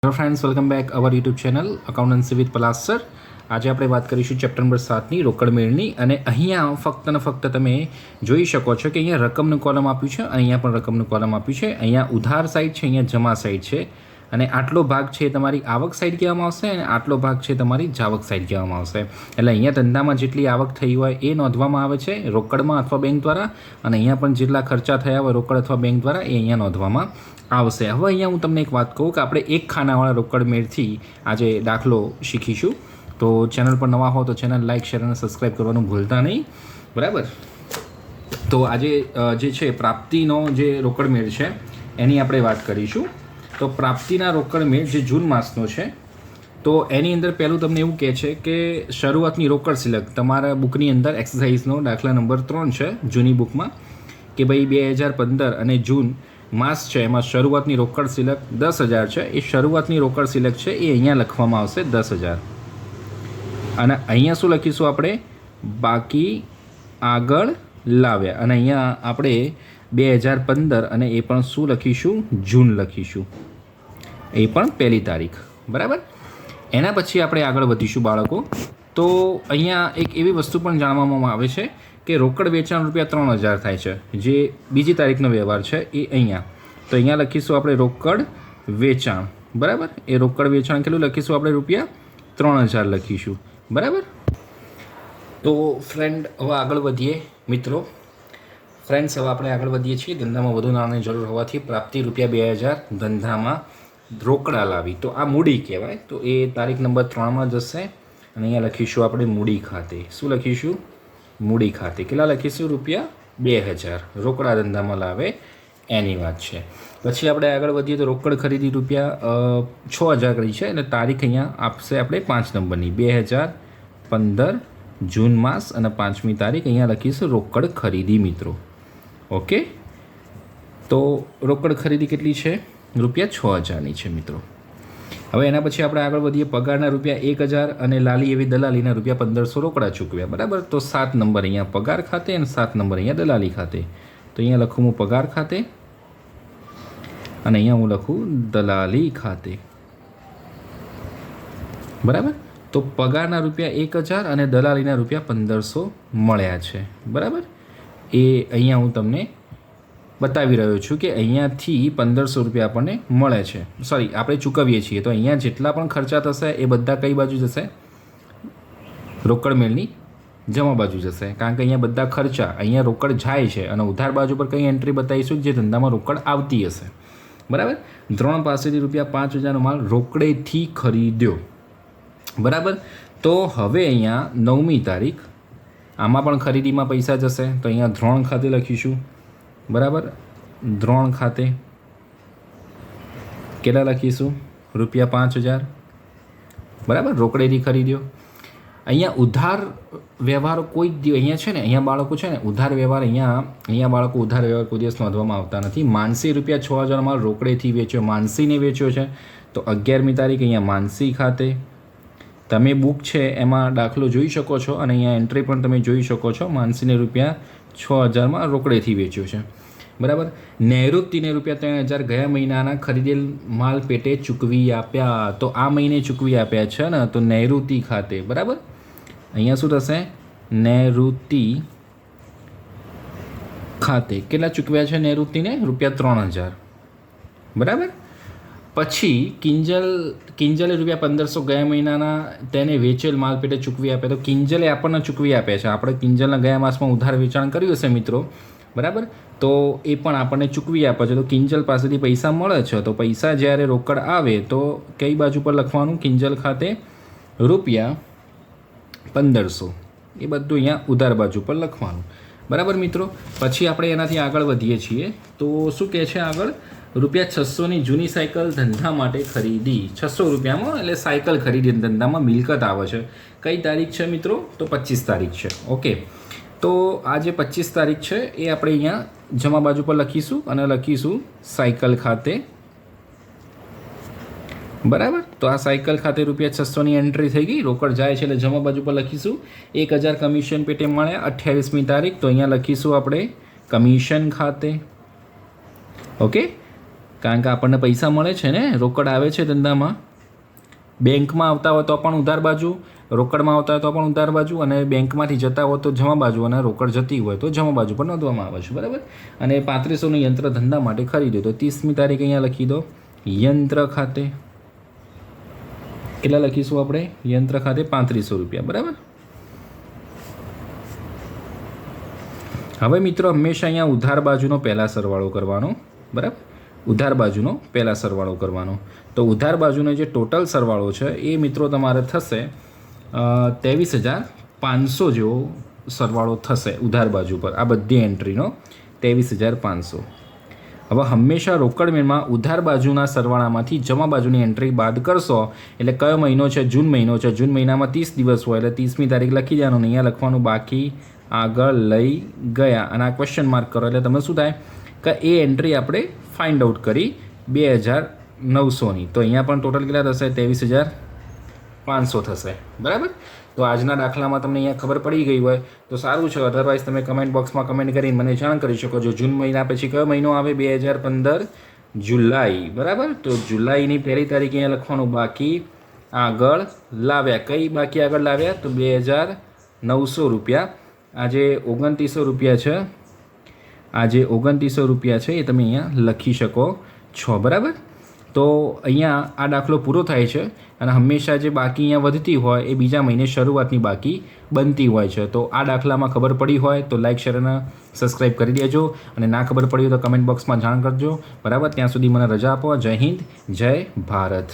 Hello friends, welcome back our YouTube channel accountancy with Palas sir. આજે આપણે વાત કરીશું ચેપ્ટર નંબર 7ની રોકડ મેળની. અને અહીંયા ફક્ત ને ફક્ત તમે જોઈ શકો છો કે અહીંયા રકમનું કોલમ આપ્યું છે અને અહીંયા પણ રકમનું કોલમ આપ્યું છે. અહીંયા ઉધાર સાઈડ છે, અહીંયા જમા સાઈડ છે. અને આટલો ભાગ છે તમારી આવક સાઈડ કહેવામાં આવશે અને આટલો ભાગ છે તમારી જાવક સાઈડ કહેવામાં આવશે. એટલે અહીંયા ધંધામાં જેટલી આવક થઈ હોય એ નોંધવામાં આવે છે રોકડમાં અથવા બેંક દ્વારા, અને અહીંયા પણ જેટલા ખર્ચા થયા હોય રોકડ અથવા બેંક દ્વારા એ અહીંયા નોંધવામાં આવશે. હવે અહીંયા હું તમને એક વાત કહું કે આપણે એક ખાનાવાળા રોકડ મેળથી આજે દાખલો શીખીશું. તો ચેનલ પર નવા હો તો ચેનલ લાઇક, શેર અને સબસ્ક્રાઈબ કરવાનું ભૂલતા નહીં, બરાબર? તો આજે જે છે પ્રાપ્તિનો જે રોકડ મેળ છે એની આપણે વાત કરીશું. તો પ્રાપ્તિના રોકડ મેળ જે જૂન માસનો છે, તો એની અંદર પહેલું તમને એવું કહે છે કે શરૂઆતની રોકડ સિલક તમારા બુકની અંદર એક્સરસાઇઝનો દાખલા નંબર 3 છે જૂની બુકમાં, કે ભાઈ 2015 અને જૂન માસ છે એમાં શરૂઆતની રોકડ સિલક 10,000 છે. એ શરૂઆતની રોકડ સિલક છે એ અહીંયા લખવામાં આવશે 10,000. અને અહીંયા શું લખીશું આપણે? બાકી આગળ લાવ્યા. અને અહીંયા આપણે 2015 અને એ પણ શું લખીશું? જૂન લખીશું, એ પણ પહેલી તારીખ, બરાબર? એના પછી આપણે આગળ વધીશું બાળકો. તો અહીંયા એક એવી વસ્તુ પણ જાણવામાં આવે છે કે રોકડ વેચાણ ₹3,000 થાય છે, જે બીજી તારીખનો વ્યવહાર છે એ અહીંયા. તો અહીંયા લખીશું આપણે રોકડ વેચાણ, બરાબર? એ રોકડ વેચાણ કેટલું લખીશું આપણે? ₹3,000 લખીશું, બરાબર? તો ફ્રેન્ડ હવે આગળ વધીએ મિત્રો. ફ્રેન્ડ્સ હવે આપણે આગળ વધીએ છીએ. ધંધામાં વધુ નાણાંની જરૂર હોવાથી પ્રાપ્તિ ₹2,000 ધંધામાં રોકડા લાવી. તો આ મૂડી કહેવાય. તો એ તારીખ નંબર 3માં જશે અને અહીંયા લખીશું આપણે મૂડી ખાતે. શું લખીશું? મૂડી ખાતે. કેટલા લખીશું? ₹2,000 રોકડા ધંધામાં લાવે એની વાત છે. પછી આપણે આગળ વધીએ તો રોકડ ખરીદી ₹6,000 કરી છે અને તારીખ અહીંયા આપશે આપણે 5 નંબરની 2015 જૂન માસ અને 5મી તારીખ અહીંયા લખીશું રોકડ ખરીદી મિત્રો. ઓકે, તો રોકડ ખરીદી કેટલી છે? ₹6,000ની છે મિત્રો. હવે એના પછી આપણે આગળ વધીએ. પગારના ₹1,000 અને લાલી એવી દલાલીના ₹1,500 રોકડા ચૂકવ્યા, બરાબર? તો 7 નંબર અહીંયા પગાર ખાતે અને 7 નંબર અહીંયા દલાલી ખાતે. તો અહીંયા લખું હું પગાર ખાતે અને અહીંયા હું લખું દલાલી ખાતે, બરાબર? તો પગારના ₹1,000 અને દલાલીના ₹1,500 મળ્યા છે, બરાબર? એ અહીંયા હું તમને બતાવી રહ્યો છું કે અહીંયાથી ₹1,500 આપણને મળે છે. સોરી, આપણે ચૂકવીએ છીએ. તો અહીંયા જેટલા પણ ખર્ચા થશે એ બધા કઈ બાજુ જશે? રોકડ મેળની જમા બાજુ જશે. કારણ કે અહીંયા બધા ખર્ચા અહીંયા રોકડ જાય છે અને ઉધાર બાજુ પર કઈ એન્ટ્રી બતાવીશું જે ધંધામાં રોકડ આવતી હશે, બરાબર? દ્રોણ પાસેથી ₹5,000નો માલ રોકડેથી ખરીદ્યો, બરાબર? તો હવે અહીંયા 9મી તારીખ, આમાં પણ ખરીદીમાં પૈસા જશે. તો અહીંયા દ્રોણ ખાતે લખીશું, બરાબર? દ્રોણ ખાતે કેટલા લખીશું? ₹5,000, બરાબર? રોકડેથી ખરીદ્યો. અહીંયા ઉધાર વ્યવહારો કોઈ અહીંયા છે ને, અહીંયા બાળકો છે ને ઉધાર વ્યવહાર અહીંયા બાળકો ઉધાર વ્યવહાર કોઈ દિવસ નોંધવામાં આવતા નથી. માનસી ₹6,000 માલ રોકડેથી વેચ્યો, માનસીને વેચ્યો છે. તો 11મી તારીખ અહીંયા માનસી ખાતે. તમે બુક છે એમાં દાખલો જોઈ શકો છો અને અહીંયા એન્ટ્રી પણ તમે જોઈ શકો છો. માનસીને ₹6,000 રોકડેથી વેચ્યો છે, બરાબર? નૈઋતિને ₹3,000 ગયા મહિનાના ખરીદેલ માલ પેટે ચૂકવી આપ્યા. તો આ મહિને ચૂકવી આપ્યા છે ને, તો નૈઋતિ ખાતે, બરાબર? અહીંયા શું થશે? નૈઋતિ ખાતે કેટલા ચૂકવ્યા છે? નૈઋતિને ₹3,000, બરાબર? પછી કિંજલે ₹1,500 ગયા મહિનાના તેને વેચેલ માલ પેટે ચૂકવી આપ્યા. તો કિંજલે આપણને ચૂકવી આપ્યા છે. આપણે કિંજલના ગયા માસમાં ઉધાર વેચાણ કર્યું હશે મિત્રો, બરાબર? તો એ પણ આપણને ચૂકવી આપે છે. તો કિંજલ પાસેથી પૈસા મળે છે. તો પૈસા જ્યારે રોકડ આવે તો કઈ બાજુ પર લખવાનું? કિંજલ ખાતે ₹1,500. એ બધું અહીંયા ઉધાર બાજુ પર લખવાનું, બરાબર મિત્રો? પછી આપણે એનાથી આગળ વધીએ છીએ. તો શું કહે છે આગળ? ₹600ની જૂની સાયકલ ધંધા માટે ખરીદી. ₹600માં એટલે સાયકલ ખરીદી ધંધામાં મિલકત આવે છે. કઈ તારીખ છે મિત્રો? તો 25 તારીખ છે. ઓકે, તો આ જે 25 તારીખ છે એ આપણે અહીંયા જમા બાજુ પર લખીશું અને લખીશું સાયકલ ખાતે, બરાબર? તો આ સાયકલ ખાતે ₹600ની એન્ટ્રી થઈ ગઈ. રોકડ જાય છે એટલે જમા બાજુ પર લખીશું 1,000 કમિશન પેટે મળ્યા 28મી તારીખ. તો અહીંયા લખીશું આપણે કમિશન ખાતે. ઓકે, કારણ કે આપણને પૈસા મળે છે ને, રોકડ આવે છે ધંધામાં. બેંકમાં આવતા હોય તો પણ ઉધાર બાજુ, રોકડમાં આવતા હોય તો પણ ઉધાર બાજુ, અને બેંકમાંથી જતા હોય તો જમા બાજુ, અને રોકડ જતી હોય તો જમા બાજુ પણ નોંધવામાં આવે છે. બરાબર. અને 3500નું યંત્ર ધંધા માટે ખરીદ્યું તો 30મી તારીખ અહીંયા લખી દો. યંત્ર ખાતે કેટલા લખીશું આપણે? યંત્ર ખાતે 3500 રૂપિયા. બરાબર. હવે મિત્રો હંમેશા અહીંયા ઉધાર બાજુનો પહેલાં સરવાળો કરવાનો. બરાબર. ઉધાર બાજુનો પહેલાં સરવાળો કરવાનો. તો ઉધાર બાજુનો જે ટોટલ સરવાળો છે એ મિત્રો તમારે થશે 23,500 જેવો સરવાળો થશે ઉધાર બાજુ પર, આ બધી એન્ટ્રીનો 23,500. હવે હંમેશા રોકડ મેળમાં ઉધાર બાજુના સરવાળામાંથી જમા બાજુની એન્ટ્રી બાદ કરશો એટલે કયો મહિનો છે? જૂન મહિનો છે. જૂન મહિનામાં 30 દિવસ હોય એટલે 30મી તારીખ લખી દેવાનું. અહીંયા લખવાનું બાકી આગળ લઈ ગયા, અને આ ક્વેશ્ચન માર્ક કરો એટલે તમને શું થાય કે એ એન્ટ્રી આપણે ફાઇન્ડ આઉટ કરી 2,900ની. તો અહીંયા પણ ટોટલ કેટલા થશે? 23,500 થશે. બરાબર. તો આજના દાખલામાં તમને અહીંયા ખબર પડી ગઈ હોય તો સારું છે. અધરવાઇઝ તમે કમેન્ટ બોક્સમાં કમેન્ટ કરીને મને જાણ કરી શકો છો. જૂન મહિના પછી કયો મહિનો આવે? 2015 જુલાઈ. બરાબર. તો જુલાઈની 1લી તારીખે અહીંયા લખવાનું બાકી આગળ લાવ્યા. કઈ બાકી આગળ લાવ્યા? તો 2,900 રૂપિયા. આજે 2900 રૂપિયા છે. આજે 2900 રૂપિયા છે એ તમે અહીંયા લખી શકો છો. બરાબર. તો અહીંયા આ દાખલો પૂરો થાય છે, અને હંમેશા જે બાકી અહીંયા વધતી હોય એ બીજા મહિને શરૂઆતની બાકી બનતી હોય છે. તો આ દાખલામાં ખબર પડી હોય તો લાઇક, શેર અને સબસ્ક્રાઈબ કરી દેજો, અને ના ખબર પડી હોય તો કમેન્ટ બોક્સમાં જાણ કરજો. બરાબર. ત્યાં સુધી મને રજા આપો. જય હિન્દ, જય ભારત.